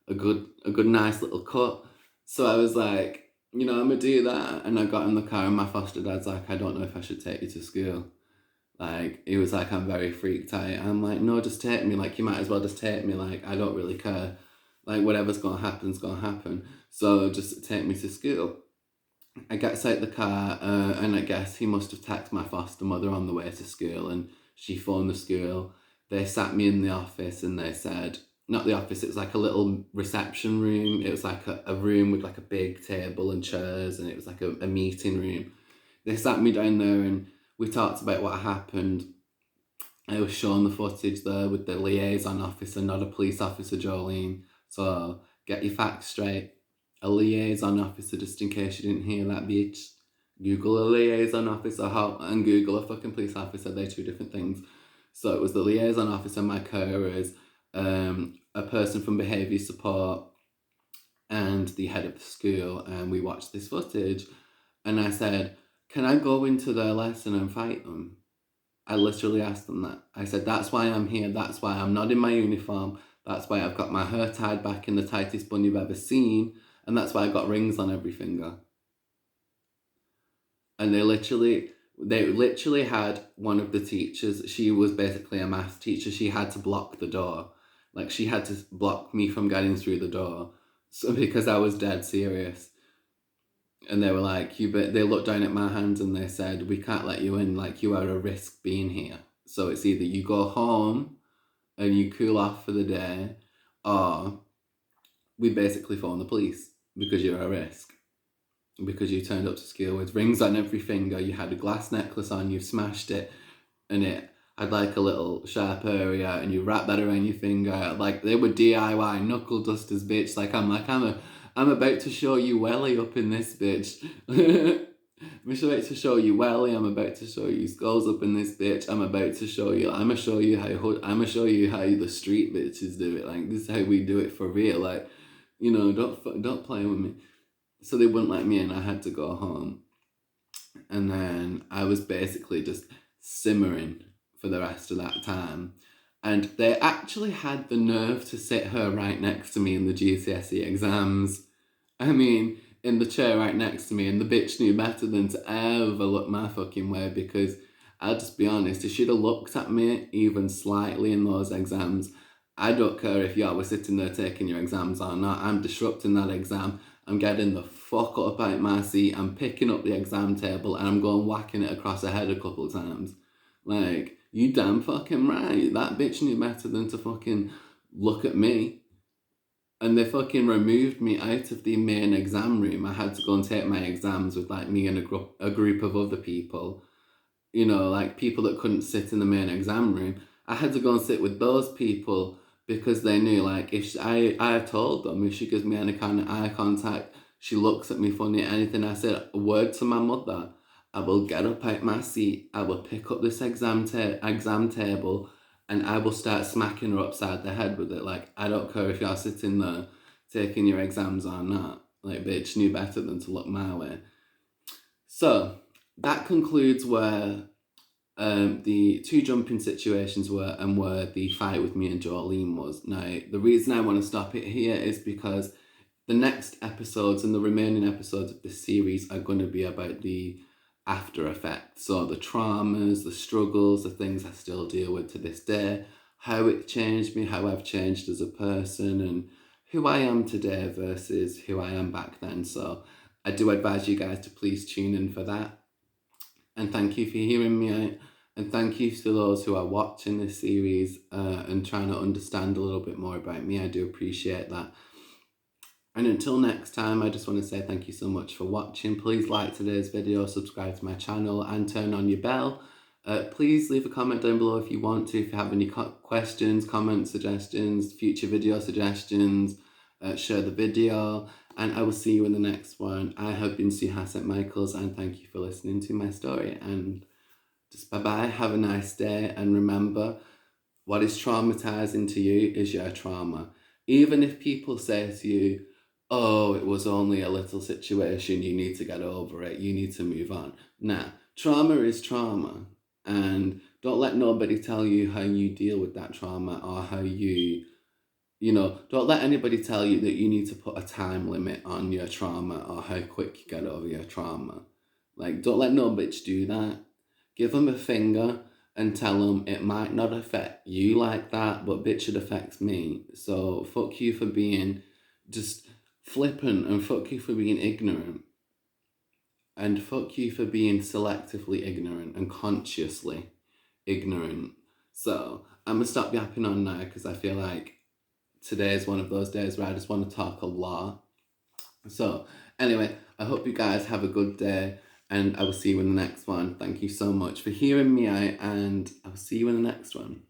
a good nice little cut. So I was like, I'm gonna do that. And I got in the car and my foster dad's like, I don't know if I should take you to school. Like, he was like, I'm very freaked out. I'm like, no, just take me. Like, you might as well just take me. Like, I don't really care. Like, whatever's gonna happen's gonna happen. So just take me to school. I get out the car, and I guess he must have texted my foster mother on the way to school, and she phoned the school. They sat me in the office, and they said, not the office, it was like a little reception room. It was like a room with like a big table and chairs, and it was like a meeting room. They sat me down there, and we talked about what happened. I was shown the footage there with the liaison officer, not a police officer, Jolene. So get your facts straight. A liaison officer, just in case you didn't hear that, bitch. Google a liaison officer and Google a fucking police officer. They're two different things. So it was the liaison officer, my carers, a person from behaviour support, and the head of the school. And we watched this footage. And I said, can I go into their lesson and fight them? I literally asked them that. I said, that's why I'm here. That's why I'm not in my uniform. That's why I've got my hair tied back in the tightest bun you've ever seen. And that's why I got rings on every finger. And they literally had one of the teachers. She was basically a maths teacher. She had to block the door. Like, she had to block me from getting through the door. So, because I was dead serious. And they were like, they looked down at my hands and they said, we can't let you in, like, you are a risk being here. So it's either you go home and you cool off for the day, or we basically phone the police because you're a risk. Because you turned up to school with rings on every finger, you had a glass necklace on, you smashed it, and it had like a little sharp area, and you wrapped that around your finger. Like, they were DIY knuckle dusters, bitch. Like, I'm about to show you welly up in this, bitch. I'm about to show you welly. I'm about to show you skulls up in this, bitch. I'm about to show you. I'ma show you how the street bitches do it. Like, this is how we do it for real. Like, don't play with me. So they wouldn't let me in. I had to go home, and then I was basically just simmering for the rest of that time. And they actually had the nerve to sit her right next to me in the GCSE exams. I mean, in the chair right next to me, and the bitch knew better than to ever look my fucking way, because I'll just be honest, if she'd have looked at me even slightly in those exams, I don't care if y'all were sitting there taking your exams or not, I'm disrupting that exam. I'm getting the fuck up out my seat, I'm picking up the exam table, and I'm going whacking it across her head a couple of times. Like, you damn fucking right. That bitch knew better than to fucking look at me. And they fucking removed me out of the main exam room. I had to go and take my exams with like me and a group of other people. Like people that couldn't sit in the main exam room. I had to go and sit with those people because they knew, like, if I told them, if she gives me any kind of eye contact, she looks at me funny, anything I said, a word to my mother, I will get up out my seat, I will pick up this exam table, and I will start smacking her upside the head with it. Like, I don't care if you're sitting there taking your exams or not. Like, bitch knew better than to look my way. So, that concludes where the two jumping situations were and where the fight with me and Jolene was. Now, the reason I want to stop it here is because the next episodes and the remaining episodes of this series are going to be about the after effects. So the traumas, the struggles, the things I still deal with to this day, how it changed me, how I've changed as a person, and who I am today versus who I am back then. So I do advise you guys to please tune in for that. And thank you for hearing me out. And thank you to those who are watching this series and trying to understand a little bit more about me. I do appreciate that. And until next time, I just want to say thank you so much for watching. Please like today's video, subscribe to my channel, and turn on your bell. Please leave a comment down below if you want to. If you have any questions, comments, suggestions, future video suggestions, share the video. And I will see you in the next one. I have been Suha St. Michaels, and thank you for listening to my story. And just bye-bye, have a nice day, and remember, what is traumatizing to you is your trauma. Even if people say to you, oh, it was only a little situation, you need to get over it, you need to move on. Nah, trauma is trauma, and don't let nobody tell you how you deal with that trauma or how you You know, don't let anybody tell you that you need to put a time limit on your trauma or how quick you get over your trauma. Like, don't let no bitch do that. Give them a finger and tell them it might not affect you like that, but bitch, it affects me. So fuck you for being just flippant, and fuck you for being ignorant, and fuck you for being selectively ignorant and consciously ignorant. So I'm gonna stop yapping on now because I feel like today is one of those days where I just want to talk a lot. So, anyway, I hope you guys have a good day, and I will see you in the next one. Thank you so much for hearing me out, and I will see you in the next one.